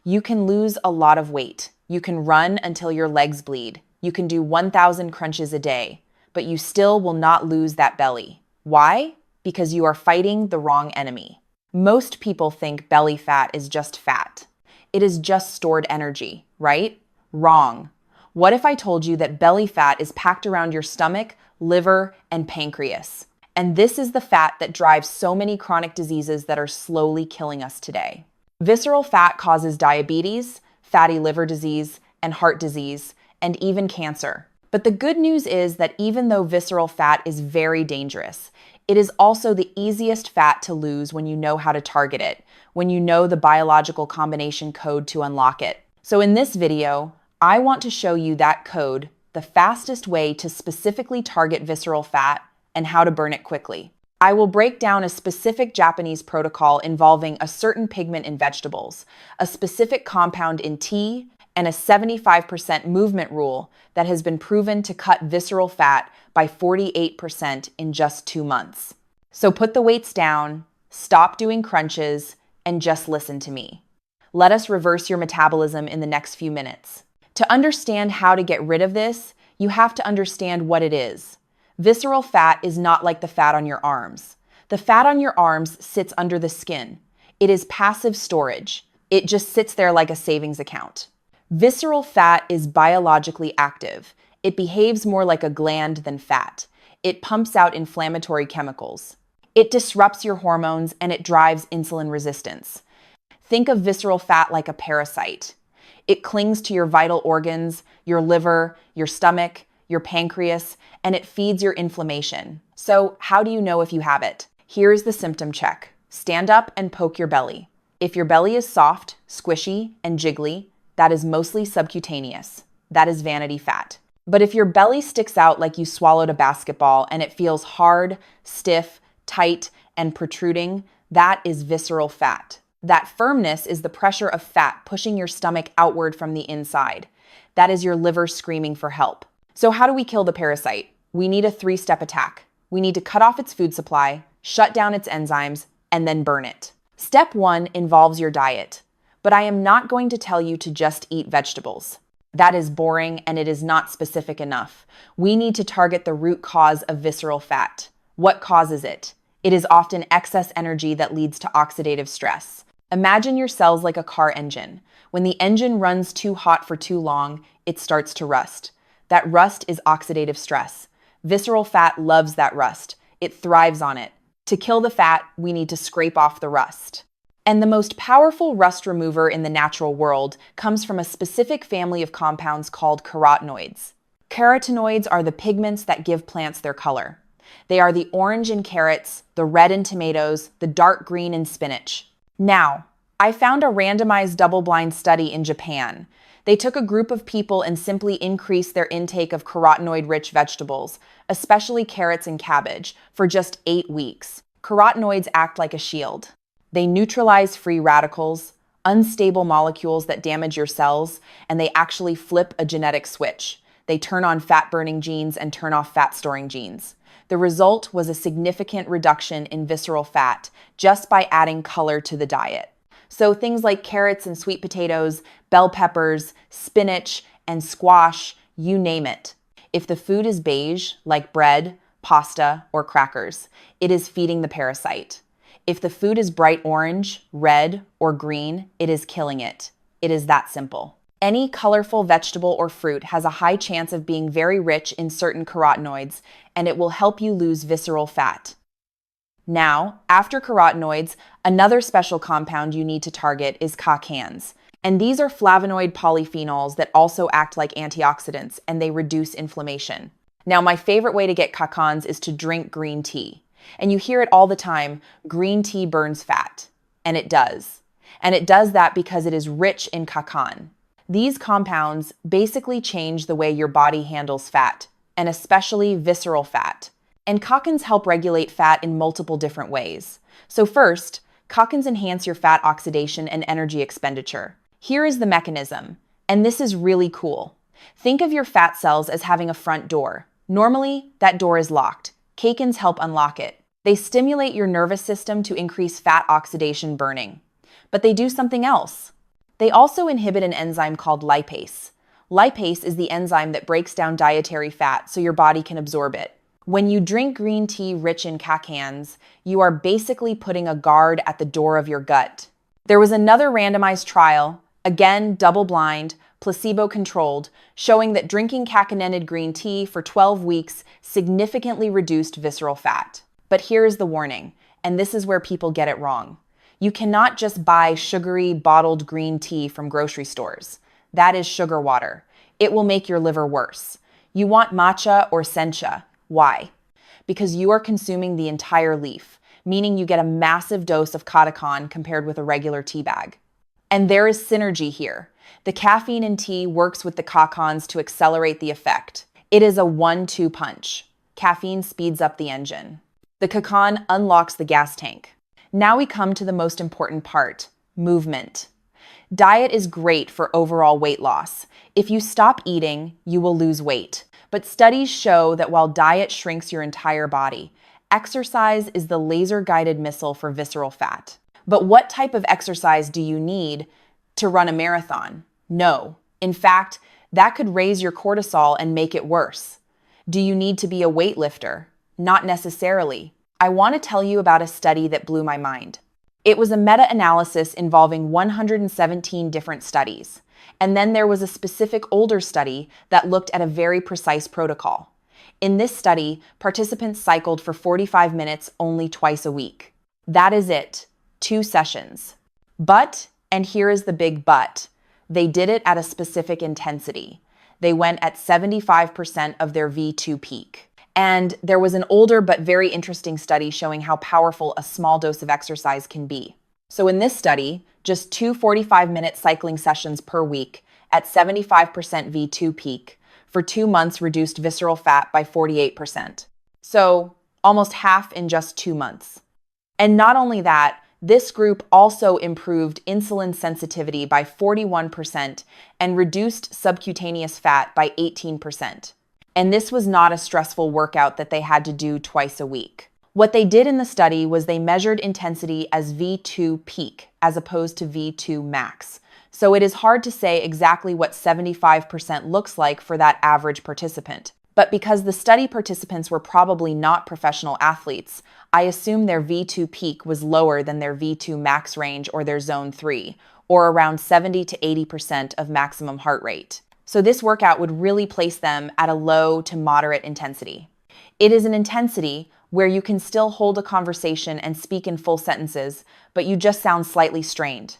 You can lose a lot of weight. You can run until your legs bleed. You can do 1,000 crunches a day, but you still will not lose that belly. Why? Because you are fighting the wrong enemy. Most people think belly fat is just fat. It is just stored energy, right? Wrong. What if I told you that belly fat is packed around your stomach, liver, and pancreas? And this is the fat that drives so many chronic diseases that are slowly killing us today. Visceral fat causes diabetes, fatty liver disease, and heart disease, and even cancer. But the good news is that even though visceral fat is very dangerous, it is also the easiest fat to lose when you know how to target it, when you know the biological combination code to unlock it. So in this video, I want to show you that code, the fastest way to specifically target visceral fat, and how to burn it quickly. I will break down a specific Japanese protocol involving a certain pigment in vegetables, a specific compound in tea, and a 75% movement rule that has been proven to cut visceral fat by 48% in just 2 months. So put the weights down, stop doing crunches, and just listen to me. Let us reverse your metabolism in the next few minutes. To understand how to get rid of this, you have to understand what it is. Visceral fat is not like the fat on your arms. The fat on your arms sits under the skin. It is passive storage. It just sits there like a savings account. Visceral fat is biologically active. It behaves more like a gland than fat. It pumps out inflammatory chemicals. It disrupts your hormones and it drives insulin resistance. Think of visceral fat like a parasite. It clings to your vital organs, your liver, your stomach, your pancreas, and it feeds your inflammation. So how do you know if you have it? Here's the symptom check. Stand up and poke your belly. If your belly is soft, squishy, and jiggly, that is mostly subcutaneous. That is vanity fat. But if your belly sticks out like you swallowed a basketball and it feels hard, stiff, tight, and protruding, that is visceral fat. That firmness is the pressure of fat pushing your stomach outward from the inside. That is your liver screaming for help. So how do we kill the parasite? We need a 3-step attack. We need to cut off its food supply, shut down its enzymes, and then burn it. Step 1 involves your diet. But I am not going to tell you to just eat vegetables. That is boring and it is not specific enough. We need to target the root cause of visceral fat. What causes it? It is often excess energy that leads to oxidative stress. Imagine your cells like a car engine. When the engine runs too hot for too long, it starts to rust. That rust is oxidative stress. Visceral fat loves that rust. It thrives on it. To kill the fat, we need to scrape off the rust. And the most powerful rust remover in the natural world comes from a specific family of compounds called carotenoids. Carotenoids are the pigments that give plants their color. They are the orange in carrots, the red in tomatoes, the dark green in spinach. Now, I found a randomized double-blind study in Japan. They took a group of people and simply increased their intake of carotenoid-rich vegetables, especially carrots and cabbage, for just 8 weeks. Carotenoids act like a shield. They neutralize free radicals, unstable molecules that damage your cells, and they actually flip a genetic switch. They turn on fat-burning genes and turn off fat-storing genes. The result was a significant reduction in visceral fat just by adding color to the diet. So things like carrots and sweet potatoes, bell peppers, spinach, and squash, you name it. If the food is beige, like bread, pasta, or crackers, it is feeding the parasite. If the food is bright orange, red, or green, it is killing it. It is that simple. Any colorful vegetable or fruit has a high chance of being very rich in certain carotenoids, and it will help you lose visceral fat. Now, after carotenoids, another special compound you need to target is cacans. And these are flavonoid polyphenols that also act like antioxidants, and they reduce inflammation. Now, my favorite way to get cacans is to drink green tea. And you hear it all the time, green tea burns fat. And it does. And it does that because it is rich in cacan. These compounds basically change the way your body handles fat, and especially visceral fat. And cacans help regulate fat in multiple different ways. So first, cacans enhance your fat oxidation and energy expenditure. Here is the mechanism, and this is really cool. Think of your fat cells as having a front door. Normally, that door is locked. Cacans help unlock it. They stimulate your nervous system to increase fat oxidation burning. But they do something else. They also inhibit an enzyme called lipase. Lipase is the enzyme that breaks down dietary fat so your body can absorb it. When you drink green tea rich in catechins, you are basically putting a guard at the door of your gut. There was another randomized trial, again double-blind, placebo-controlled, showing that drinking caffeinated green tea for 12 weeks significantly reduced visceral fat. But here's the warning, and this is where people get it wrong. You cannot just buy sugary, bottled green tea from grocery stores. That is sugar water. It will make your liver worse. You want matcha or sencha. Why? Because you are consuming the entire leaf, meaning you get a massive dose of catechin compared with a regular tea bag. And there is synergy here. The caffeine in tea works with the catechins to accelerate the effect. It is a 1-2 punch. Caffeine speeds up the engine. The catechin unlocks the gas tank. Now we come to the most important part, movement. Diet is great for overall weight loss. If you stop eating, you will lose weight. But studies show that while diet shrinks your entire body, exercise is the laser-guided missile for visceral fat. But what type of exercise do you need to run a marathon? No. In fact, that could raise your cortisol and make it worse. Do you need to be a weightlifter? Not necessarily. I want to tell you about a study that blew my mind. It was a meta-analysis involving 117 different studies. And then there was a specific older study that looked at a very precise protocol. In this study, participants cycled for 45 minutes only twice a week. That is it, 2 sessions. But, and here is the big but, they did it at a specific intensity. They went at 75% of their V2 peak. And there was an older but very interesting study showing how powerful a small dose of exercise can be. So in this study, just 2 45-minute cycling sessions per week at 75% V2 peak for 2 months reduced visceral fat by 48%. So almost half in just 2 months. And not only that, this group also improved insulin sensitivity by 41% and reduced subcutaneous fat by 18%. And this was not a stressful workout that they had to do twice a week. What they did in the study was they measured intensity as V2 peak as opposed to V2 max. So it is hard to say exactly what 75% looks like for that average participant. But because the study participants were probably not professional athletes, I assume their V2 peak was lower than their V2 max range or their zone 3, or around 70 to 80% of maximum heart rate. So this workout would really place them at a low to moderate intensity. It is an intensity where you can still hold a conversation and speak in full sentences, but you just sound slightly strained.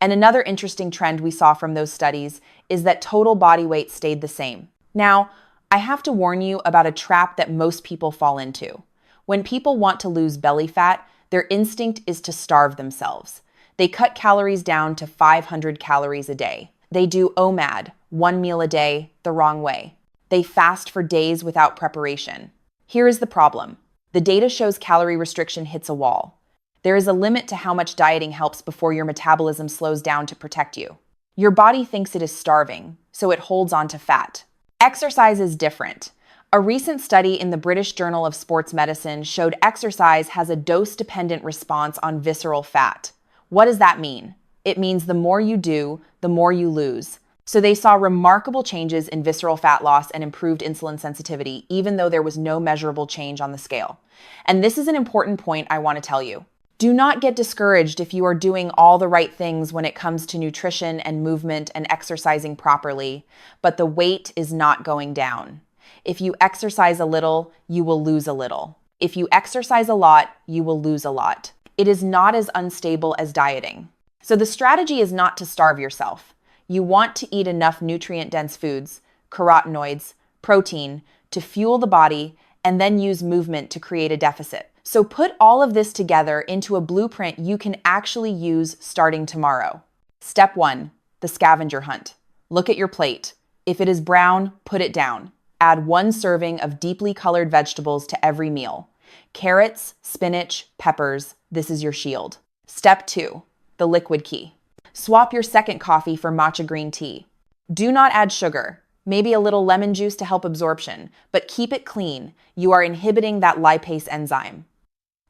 And another interesting trend we saw from those studies is that total body weight stayed the same. Now, I have to warn you about a trap that most people fall into. When people want to lose belly fat, their instinct is to starve themselves. They cut calories down to 500 calories a day. They do OMAD, 1 meal a day, the wrong way. They fast for days without preparation. Here is the problem. The data shows calorie restriction hits a wall. There is a limit to how much dieting helps before your metabolism slows down to protect you. Your body thinks it is starving, so it holds on to fat. Exercise is different. A recent study in the British Journal of Sports Medicine showed exercise has a dose-dependent response on visceral fat. What does that mean? It means the more you do, the more you lose. So they saw remarkable changes in visceral fat loss and improved insulin sensitivity, even though there was no measurable change on the scale. And this is an important point I want to tell you. Do not get discouraged if you are doing all the right things when it comes to nutrition and movement and exercising properly, but the weight is not going down. If you exercise a little, you will lose a little. If you exercise a lot, you will lose a lot. It is not as unstable as dieting. So the strategy is not to starve yourself. You want to eat enough nutrient-dense foods, carotenoids, protein, to fuel the body, and then use movement to create a deficit. So put all of this together into a blueprint you can actually use starting tomorrow. Step 1, the scavenger hunt. Look at your plate. If it is brown, put it down. Add 1 serving of deeply colored vegetables to every meal. Carrots, spinach, peppers, this is your shield. Step 2, the liquid key. Swap your second coffee for matcha green tea. Do not add sugar, maybe a little lemon juice to help absorption, but keep it clean. You are inhibiting that lipase enzyme.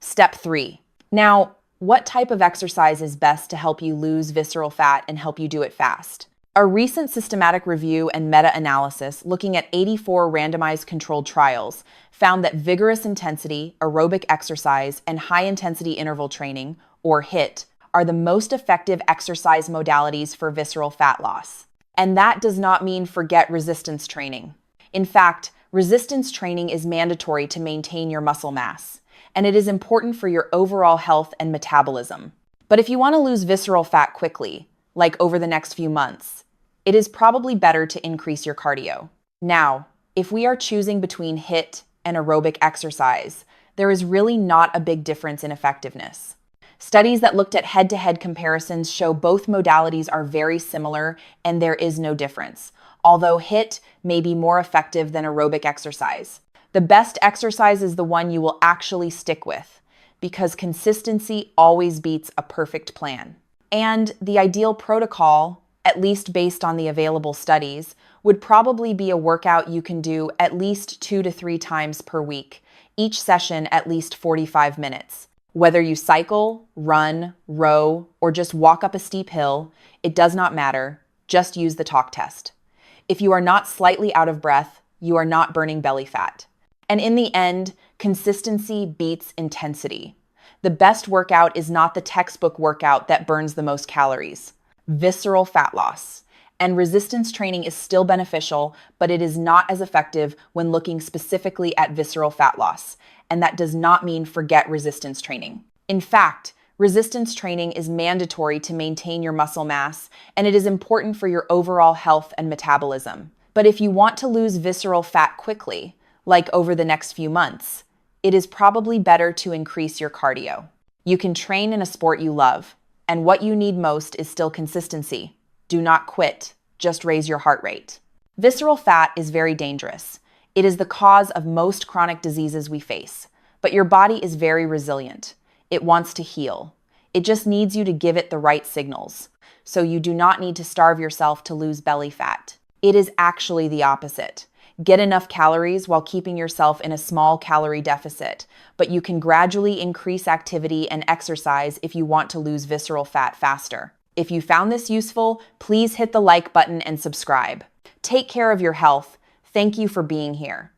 Step 3. Now, What type of exercise is best to help you lose visceral fat and help you do it fast? A recent systematic review and meta-analysis looking at 84 randomized controlled trials found that vigorous intensity, aerobic exercise, and high-intensity interval training, or HIIT, are the most effective exercise modalities for visceral fat loss. And that does not mean forget resistance training. In fact, resistance training is mandatory to maintain your muscle mass, and it is important for your overall health and metabolism. But if you want to lose visceral fat quickly, like over the next few months, it is probably better to increase your cardio. Now, if we are choosing between HIIT and aerobic exercise, there is really not a big difference in effectiveness. Studies that looked at head-to-head comparisons show both modalities are very similar and there is no difference, although HIIT may be more effective than aerobic exercise. The best exercise is the one you will actually stick with, because consistency always beats a perfect plan. And the ideal protocol, at least based on the available studies, would probably be a workout you can do at least 2 to 3 times per week, each session at least 45 minutes. Whether you cycle, run, row, or just walk up a steep hill, it does not matter. Just use the talk test. If you are not slightly out of breath, you are not burning belly fat. And in the end, consistency beats intensity. The best workout is not the textbook workout that burns the most calories. Visceral fat loss. And resistance training is still beneficial, but it is not as effective when looking specifically at visceral fat loss. And that does not mean forget resistance training. In fact, resistance training is mandatory to maintain your muscle mass, and it is important for your overall health and metabolism. But if you want to lose visceral fat quickly, like over the next few months, it is probably better to increase your cardio. You can train in a sport you love, and what you need most is still consistency. Do not quit, just raise your heart rate. Visceral fat is very dangerous. It is the cause of most chronic diseases we face, but your body is very resilient. It wants to heal. It just needs you to give it the right signals. So you do not need to starve yourself to lose belly fat. It is actually the opposite. Get enough calories while keeping yourself in a small calorie deficit, but you can gradually increase activity and exercise if you want to lose visceral fat faster. If you found this useful, please hit the like button and subscribe. Take care of your health. Thank you for being here.